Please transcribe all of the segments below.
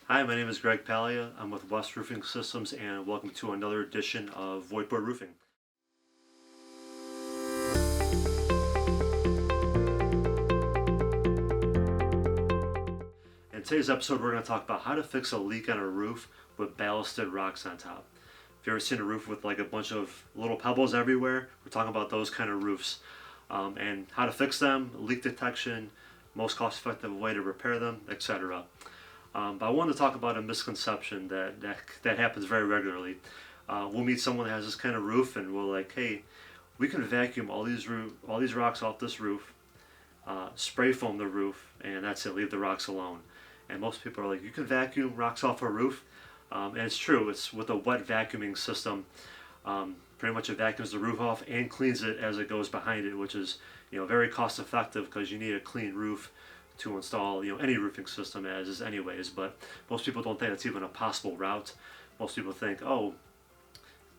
Hi, my name is Greg Palia. I'm with West Roofing Systems and welcome to another edition of Voidboard Roofing. In today's episode, we're going to talk about how to fix a leak on a roof with ballasted rocks on top. If you've ever seen a roof with like a bunch of little pebbles everywhere, we're talking about those kind of roofs and how to fix them, leak detection, most cost-effective way to repair them, etc. But I wanted to talk about a misconception that happens very regularly. We'll meet someone that has this kind of roof, and we're like, "Hey, we can vacuum all these rocks off this roof, spray foam the roof, and that's it. Leave the rocks alone." And most people are like, "You can vacuum rocks off a roof," and it's true. It's with a wet vacuuming system. Pretty much it vacuums the roof off and cleans it as it goes behind it, which is very cost effective because you need a clean roof to install any roofing system as is anyways. But most people don't think that's even a possible route. Most people think, oh,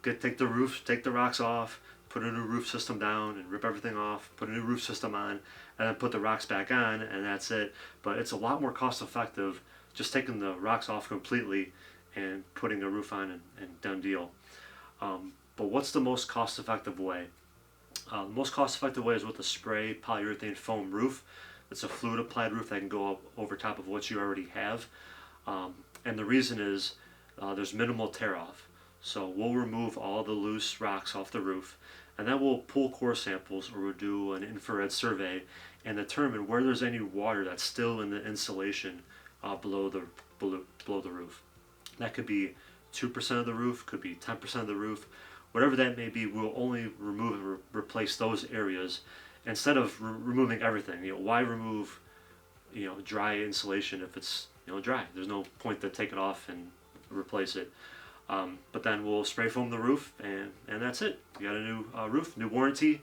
take the rocks off, put a new roof system down and rip everything off, put a new roof system on, and then put the rocks back on, and that's it. But it's a lot more cost effective just taking the rocks off completely and putting a roof on and done deal. But what's the most cost effective way? The most cost effective way is with a spray polyurethane foam roof. It's a fluid applied roof that can go up over top of what you already have. And the reason is there's minimal tear off. So we'll remove all the loose rocks off the roof, and then we'll pull core samples, or we'll do an infrared survey and determine where there's any water that's still in the insulation below the roof. That could be 2% of the roof, could be 10% of the roof, whatever that may be. We'll only remove and replace those areas instead of removing everything. Why remove dry insulation if it's dry? There's no point to take it off and replace it. But then we'll spray foam the roof, and that's it. You got a new roof, new warranty.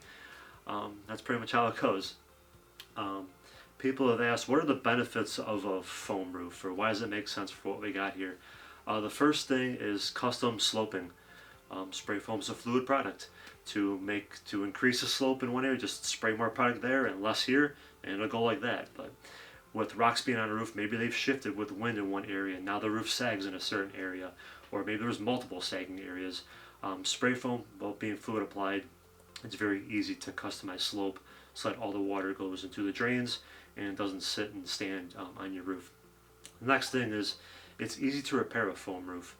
That's pretty much how it goes. People have asked, what are the benefits of a foam roof, or why does it make sense for what we got here? The first thing is custom sloping. Spray foam is a fluid product. To increase the slope in one area, just spray more product there and less here, and it'll go like that. But with rocks being on a roof, maybe they've shifted with wind in one area, and now the roof sags in a certain area, or maybe there's multiple sagging areas. Spray foam, well, being fluid applied, it's very easy to customize slope so that all the water goes into the drains and doesn't sit and stand on your roof. The next thing is it's easy to repair a foam roof.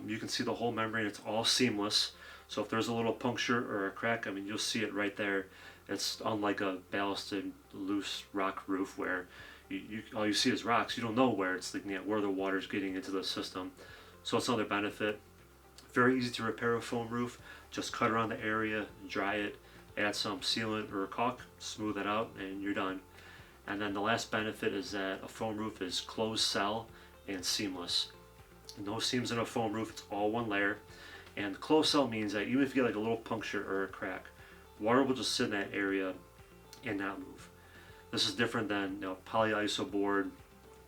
You can see the whole membrane, it's all seamless. So if there's a little puncture or a crack, you'll see it right there. It's unlike a ballasted loose rock roof where all you see is rocks. You don't know where it's leaking at, where the water's getting into the system. So it's another benefit. Very easy to repair a foam roof. Just cut around the area, dry it, add some sealant or caulk, smooth it out, and you're done. And then the last benefit is that a foam roof is closed cell and seamless. No seams in a foam roof, it's all one layer. And closed cell means that even if you get like a little puncture or a crack, water will just sit in that area and not move. This is different than polyiso board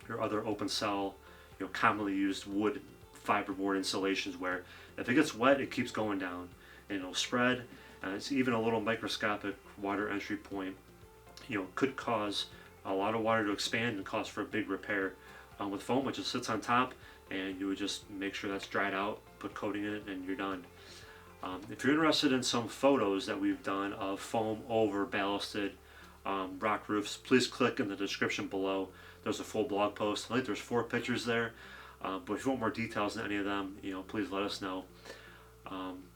or other open cell, commonly used wood fiberboard insulations, where if it gets wet, it keeps going down and it'll spread. And it's even a little microscopic water entry point, could cause a lot of water to expand and cause for a big repair. With foam, it just sits on top, and you would just make sure that's dried out, put coating in it, and you're done. If you're interested in some photos that we've done of foam over ballasted rock roofs, please click in the description below. There's a full blog post. I think there's 4 pictures there. But if you want more details on any of them, please let us know.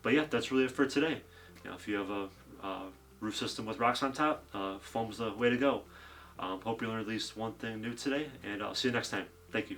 But yeah, that's really it for today. If you have a roof system with rocks on top, foam's the way to go. Hope you learned at least one thing new today, and I'll see you next time. Thank you.